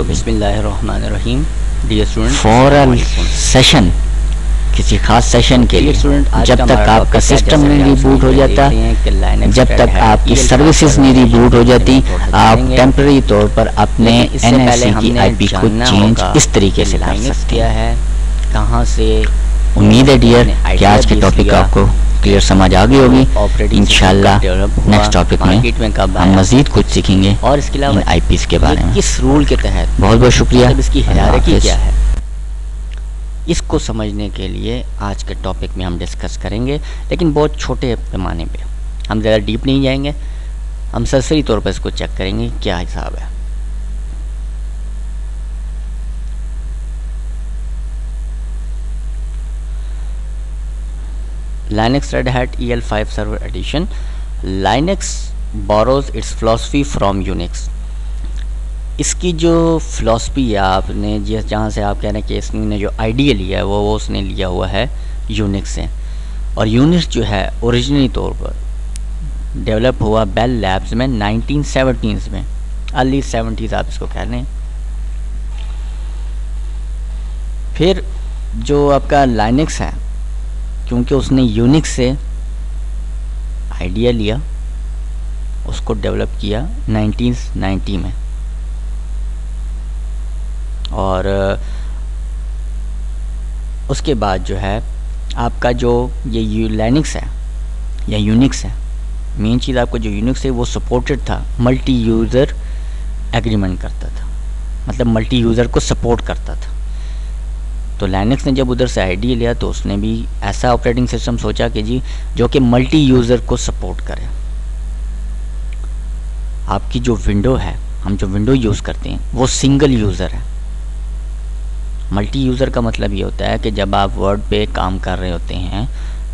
होगी। बिस्मिल्लाहिर्रहमानिर्रहीम। Dear student, for a session, किसी खास सेशन के लिए जब तक आपका सिस्टम नहीं रिबूट हो जाता, जब तक आपकी सर्विसेज नहीं रिबूट हो जाती, आप टेम्परेरी तौर पर अपने NIC की IP को चेंज इस तरीके से कर सकते हैं। कहाँ से उम्मीद है डियर कि आज के टॉपिक आपको क्लियर समझ आ गई होगी। इंशाल्लाह नेक्स्ट टॉपिक में हम मजीद कुछ सीखेंगे और इसके अलावा IPs के बारे में। किस रूल के तहत, बहुत बहुत शुक्रिया। इसकी हायरार्की क्या है, इसको समझने के लिए आज के टॉपिक में हम डिस्कस करेंगे, लेकिन बहुत छोटे पैमाने पे। हम ज़्यादा डीप नहीं जाएंगे, हम सरसरी तौर पर इसको चेक करेंगे क्या हिसाब है। Linux Red Hat EL5 Server Edition. Linux borrows its philosophy from Unix. इसकी जो फिलॉसफी है, आपने जिस जहाँ से आप कह रहे हैं कि इसने जो आइडिया लिया है वो उसने लिया हुआ है यूनिक्स से। और यूनिक्स जो है ओरिजिनली तौर पर डेवलप हुआ बेल लैब्स में 1970s में, अर्ली 70s आप इसको कह लें। फिर जो आपका लाइनक्स है, क्योंकि उसने यूनिक्स से आइडिया लिया, उसको डेवलप किया 1990 में। और उसके बाद जो है आपका जो ये लाइनक्स है या यूनिक्स है, मेन चीज़ आपको जो यूनिक्स है वो सपोर्टेड था, मल्टी यूज़र एग्रीमेंट करता था, मतलब मल्टी यूज़र को सपोर्ट करता था। तो लाइनक्स ने जब उधर से आइडिया लिया तो उसने भी ऐसा ऑपरेटिंग सिस्टम सोचा कि जी जो कि मल्टी यूज़र को सपोर्ट करे। आपकी जो विंडो है, हम जो विंडो यूज़ करते हैं वो सिंगल यूज़र है। मल्टी यूज़र का मतलब ये होता है कि जब आप वर्ड पे काम कर रहे होते हैं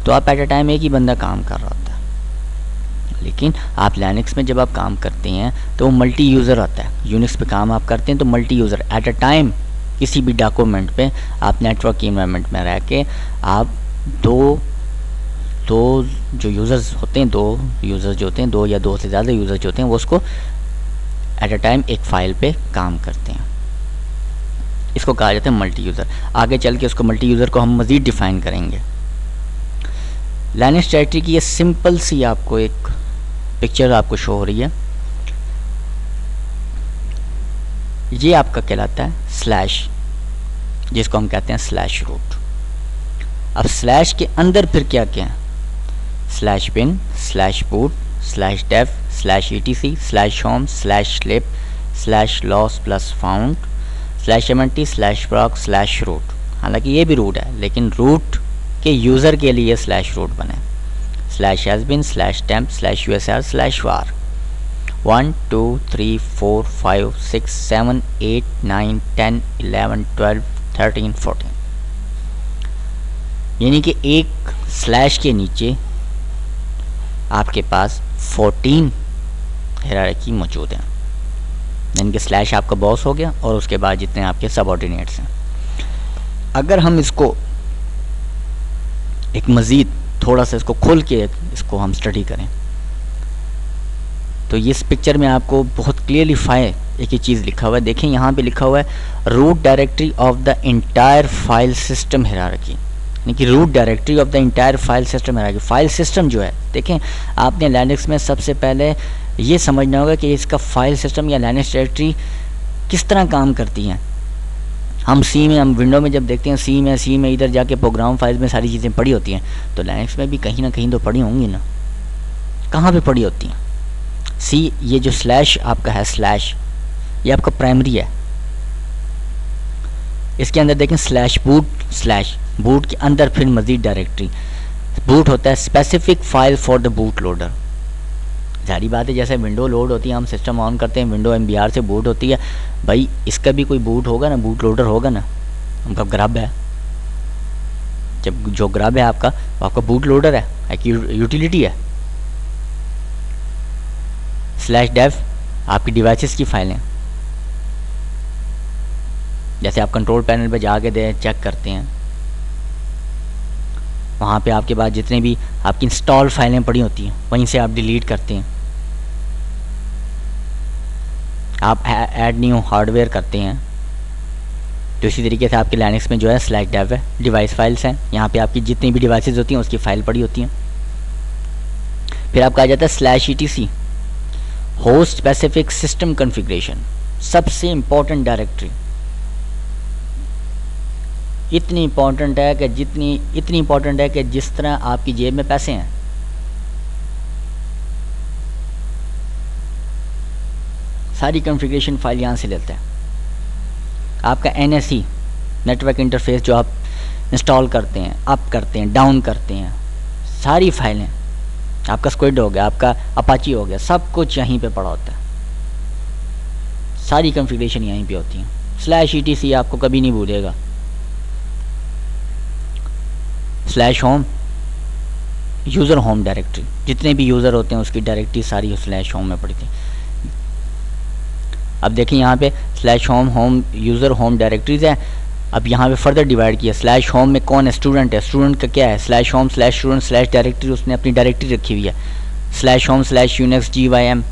तो आप एट अ टाइम एक ही बंदा काम कर रहा होता है, लेकिन आप लाइनक्स में जब आप काम करते हैं तो वो मल्टी यूज़र होता है। यूनिक्स पे काम आप करते हैं तो multi user at a time किसी भी डॉक्यूमेंट पे आप नेटवर्क इन्वायरमेंट में रह के आप दो जो यूज़र्स होते हैं, दो यूज़र्स जो होते हैं, दो या दो से ज़्यादा यूज़र्स जो होते हैं वो उसको एट अ टाइम एक फ़ाइल पे काम करते हैं। इसको कहा जाता है मल्टी यूज़र। आगे चल के उसको मल्टी यूज़र को हम मज़ीद डिफ़ाइन करेंगे। लाइनक्स डायरेक्टरी की ये सिंपल सी आपको एक पिक्चर आपको शो हो रही है, ये आपका कहलाता है स्लैश, जिसको हम कहते हैं स्लैश रूट। अब स्लैश के अंदर फिर क्या क्या है, slash bin, slash boot, slash dev, slash etc, slash home, slash slip, slash lost plus found, slash mnt, slash proc, slash root. हालांकि ये भी रूट है, लेकिन रूट के यूज़र के लिए स्लैश रूट बने। Slash has been, slash temp, slash usr, slash वार। 1 2 3 4 5 6 7 8 9 10 11 12 13 14, यानी कि एक स्लैश के नीचे आपके पास 14 हायरार्की मौजूद हैं। यानी कि स्लैश आपका बॉस हो गया और उसके बाद जितने आपके सबऑर्डिनेट्स हैं। अगर हम इसको एक मज़ीद थोड़ा सा इसको खोल के इसको हम स्टडी करें तो इस पिक्चर में आपको बहुत क्लियरली एक ही चीज़ लिखा हुआ है। देखें यहाँ पे लिखा हुआ है root directory of the entire file system hierarchy, यानी कि root directory of the entire file system hierarchy. File system जो है, देखें आपने लाइनक्स में सबसे पहले ये समझना होगा कि इसका फाइल सिस्टम या लाइनक्स डायरेक्टरी किस तरह काम करती हैं। हम हम विंडो में जब देखते हैं सी में इधर जाके प्रोग्राम फाइल्स में सारी चीज़ें पड़ी होती हैं, तो लाइनक्स में भी कहीं ना कहीं तो पड़ी होंगी ना। कहाँ पे पड़ी होती हैं? ये जो स्लैश आपका है, स्लैश ये आपका प्राइमरी है। इसके अंदर देखें स्लैश बूट के अंदर फिर मज़ीद डायरेक्टरी। बूट होता है specific file for the boot loader. जारी बात है, जैसे विंडो लोड होती है, हम सिस्टम ऑन करते हैं, विंडो MBR से बूट होती है, भाई इसका भी कोई बूट होगा ना, बूट लोडर होगा ना। उनका ग्रब है, जब जो ग्रब है आपका वो आपका बूट लोडर है कि यूटिलिटी है। स्लैश डेव आपकी डिवाइसेस की फाइलें, जैसे आप कंट्रोल पैनल पे जाके चेक करते हैं, वहाँ पे आपके पास जितने भी आपकी इंस्टॉल फाइलें पड़ी होती हैं वहीं से आप डिलीट करते हैं। आप ऐड न्यू हार्डवेयर करते हैं तो इसी तरीके से आपके लाइनक्स में जो है स्लैश डेव है, डिवाइस फाइल्स हैं, यहाँ पे आपकी जितनी भी डिवाइसेस होती हैं उसकी फ़ाइल पड़ी होती हैं। फिर आपका आ जाता है slash etc host specific system configuration, सबसे इम्पोर्टेंट डायरेक्टरी। इतनी इम्पोर्टेंट है कि जिस तरह आपकी जेब में पैसे हैं, सारी कॉन्फ़िगरेशन फाइल यहाँ से लेते हैं। आपका NSE नेटवर्क इंटरफेस जो आप इंस्टॉल करते हैं, अप करते हैं, डाउन करते हैं, सारी फाइलें, आपका स्क्विड हो गया, आपका अपाची हो गया, सब कुछ यहीं पे पड़ा होता है, सारी कॉन्फ़िगरेशन यहीं पे होती है। स्लैश etc आपको कभी नहीं भूलेगा। Slash home, user home directory, जितने भी यूज़र होते हैं उसकी डायरेक्टरी सारी स्लैश होम में पड़ी थी। अब देखिए यहाँ पे slash home user home directories है। अब यहाँ पे फर्दर डिवाइड किया, स्लैश होम में कौन है, स्टूडेंट है, स्टूडेंट का क्या है, slash home slash student slash directory, उसने अपनी डायरेक्टरी रखी हुई है। Slash home slash Unix GYM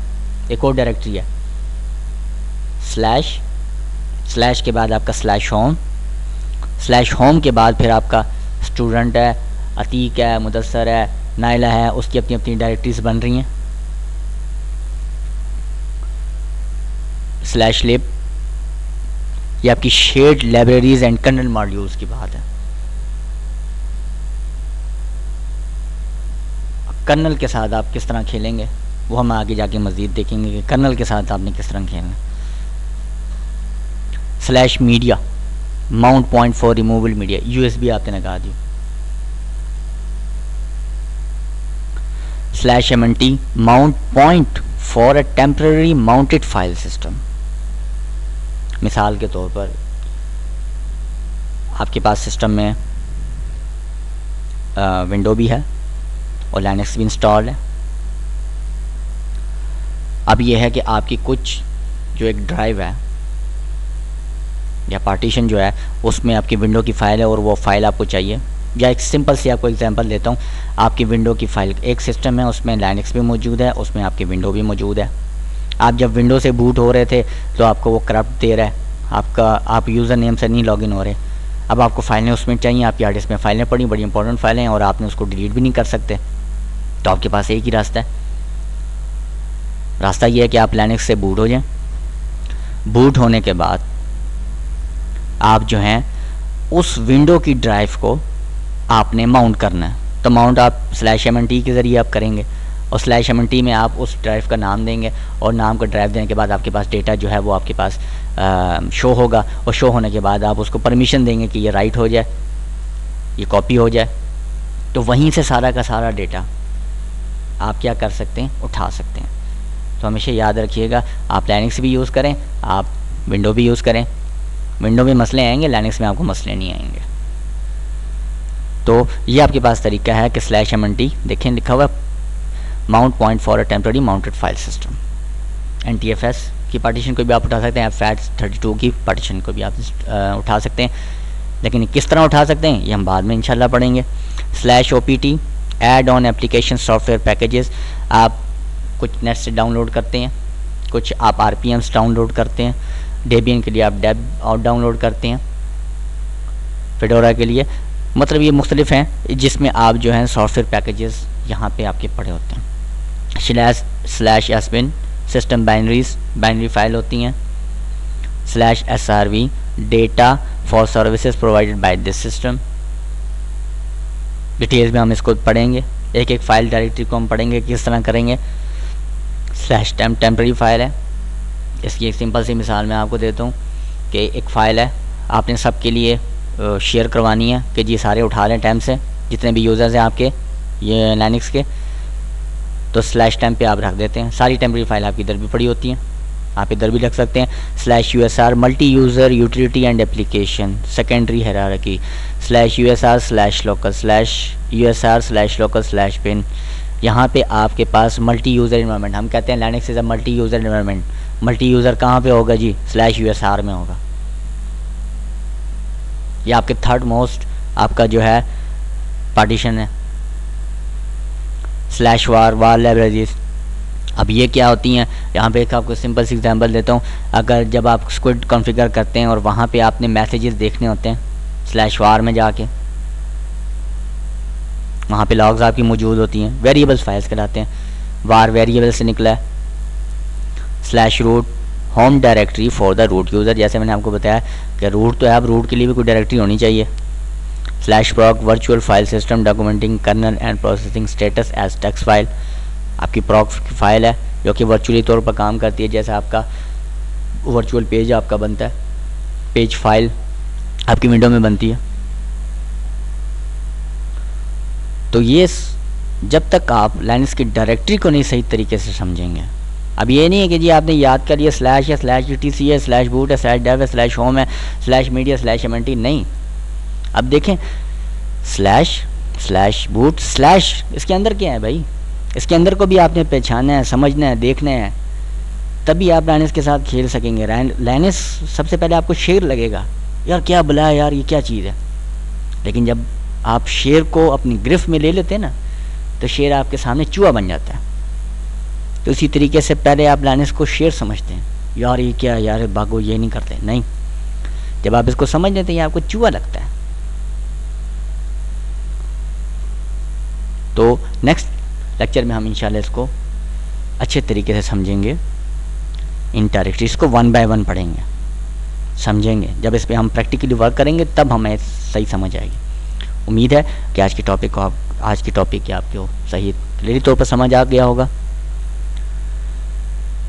एक और डायरेक्टरी है। स्लैश के बाद आपका स्लैश होम के बाद फिर आपका स्टूडेंट है, अतीक है, मुदस्सर है, नाइला है, उसकी अपनी अपनी डायरेक्टरीज बन रही हैं। स्लैश लिब, ये आपकी shared libraries and kernel modules की बात है। कर्नल के साथ आप किस तरह खेलेंगे वो हम आगे जाके मज़ीद देखेंगे कि कर्नल के साथ आपने किस तरह खेलना। Slash media, mount point for removal media, USB आपने लगा दी। Slash MNT, mount point for a temporary mounted file system. मिसाल के तौर पर आपके पास सिस्टम में विंडो भी है और लाइनक्स भी इंस्टॉल है। अब यह है कि आपकी कुछ जो एक ड्राइव है या पार्टीशन जो है उसमें आपकी विंडो की फ़ाइल है और वो फाइल आपको चाहिए। या एक सिंपल सी आपको एग्जांपल देता हूँ, आपकी विंडो की फ़ाइल, एक सिस्टम है उसमें लाइनक्स भी मौजूद है, उसमें आपकी विंडो भी मौजूद है। आप जब विंडो से बूट हो रहे थे तो आपको वो करप्ट दे रहा है, आप यूज़र नेम से नहीं लॉगिन हो रहे। अब आपको फाइलें उसमें चाहिए, आपकी हार्ड डिस्क में फाइलें पड़ी, बड़ी इंपॉर्टेंट फाइलें हैं और आपने उसको डिलीट भी नहीं कर सकते। तो आपके पास एक ही रास्ता है, रास्ता ये है कि आप लाइनक्स से बूट हो जाएं। बूट होने के बाद आप जो हैं उस विंडो की ड्राइव को आपने माउंट करना है। तो माउंट आप स्लैश MNT के ज़रिए आप करेंगे और स्लैश MNT में आप उस ड्राइव का नाम देंगे और नाम का ड्राइव देने के बाद आपके पास डेटा जो है वो आपके पास शो होगा और शो होने के बाद आप उसको परमिशन देंगे कि ये राइट हो जाए, ये कॉपी हो जाए। तो वहीं से सारा का सारा डेटा आप क्या कर सकते हैं, उठा सकते हैं। तो हमेशा याद रखिएगा, आप लाइनक्स भी यूज़ करें, आप विंडो भी यूज़ करें। विंडो में मसले आएंगे, लाइनक्स में आपको मसले नहीं आएंगे। तो ये आपके पास तरीका है कि स्लैश MNT देखें लिखा हुआ mount point for a temporary mounted file system. NTFS की पार्टीशन को भी आप उठा सकते हैं, FAT32 की पार्टीशन को भी आप उठा सकते हैं, लेकिन किस तरह उठा सकते हैं ये हम बाद में इंशाल्लाह पढ़ेंगे। Slash OPT add on application software packages, आप कुछ नेट से डाउनलोड करते हैं, कुछ आप RPMs डाउनलोड करते हैं, डेबियन के लिए आप डेब और डाउनलोड करते हैं, फेडोरा के लिए, मतलब ये मुख्तलिफ हैं जिसमें आप जो हैं सॉफ्टवेयर पैकेजेस यहाँ पे आपके पड़े होते हैं। Slash SBIN system binary file होती हैं। Slash SRV data for services provided by this system. Details में हम इसको पढ़ेंगे, एक एक फाइल डायरेक्टरी को हम पढ़ेंगे किस तरह करेंगे। स्लैश टेम्पररी फाइल है, इसकी एक सिंपल सी मिसाल मैं आपको देता हूँ कि एक फ़ाइल है, आपने सबके लिए शेयर करवानी है कि जी सारे उठा लें टाइम से, जितने भी यूज़र्स हैं आपके ये लाइनक्स के। तो स्लैश टाइम पे आप रख देते हैं, सारी टेम्पररी फाइल आपकी इधर भी पड़ी होती हैं, आप इधर भी रख सकते हैं। Slash USR multi user utility and application secondary hierarchy. Slash USR slash local slash USR slash local slash pin. यहाँ पे आपके पास मल्टी यूज़र इन्वायरमेंट, हम कहते हैं Linux is a multi user environment. Multi user कहाँ पे होगा जी, स्लैश USR में होगा। ये आपके थर्ड मोस्ट आपका जो है पार्टीशन है। स्लैश वार लाइब्रेरीज, अब ये क्या होती हैं, यहाँ पे एक आपको सिंपल सी एग्जांपल देता हूँ। अगर जब आप स्क्विड कॉन्फ़िगर करते हैं और वहाँ पे आपने मैसेजेस देखने होते हैं /var में जाके, वहाँ पे लॉग्स आपकी मौजूद होती हैं, वेरिएबल्स फाइल्स कहलाते हैं। var वेरिएबल से निकला है, /root home directory for the root user, जैसे मैंने आपको बताया कि रूट तो है, अब रूट के लिए भी कोई डायरेक्टरी होनी चाहिए। /proc virtual file system documenting kernel and processing status as text file, आपकी प्रॉक फाइल है जो कि वर्चुअली तौर पर काम करती है, जैसे आपका वर्चुअल पेज आपका बनता है, पेज फाइल आपकी विंडो में बनती है। तो ये जब तक आप लाइनक्स की डायरेक्टरी को नहीं सही तरीके से समझेंगे, अब ये नहीं है कि जी आपने याद कर लिया स्लैश है, /etc है, /boot है, /dev है, /home है, /media, /mnt, नहीं। अब देखें /boot इसके अंदर क्या है भाई, इसके अंदर को भी आपने पहचानना है, समझना है, देखना है, तभी आप लाइनक्स के साथ खेल सकेंगे। लाइनक्स सबसे पहले आपको शेर लगेगा, यार क्या बुलाया यार, ये क्या चीज़ है। लेकिन जब आप शेर को अपनी गिरफ्त में ले लेते हैं ना, तो शेर आपके सामने चूहा बन जाता है। तो इसी तरीके से पहले आप लाइनक्स को शेर समझते हैं, यार ये क्या, यार भागो, ये नहीं करते, नहीं। जब आप इसको समझ लेते हैं, आपको चूहा लगता है। तो नेक्स्ट लेक्चर में हम इंशाल्लाह इसको अच्छे तरीके से समझेंगे, इन डायरेक्टरीज को 1 बाय 1 पढ़ेंगे, समझेंगे। जब इस पर हम प्रैक्टिकली वर्क करेंगे तब हमें सही समझ आएगी। उम्मीद है कि आज की टॉपिक आपको सही क्लियरी तौर पर समझ आ गया होगा।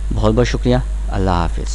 बहुत बहुत शुक्रिया। अल्लाह हाफिज़।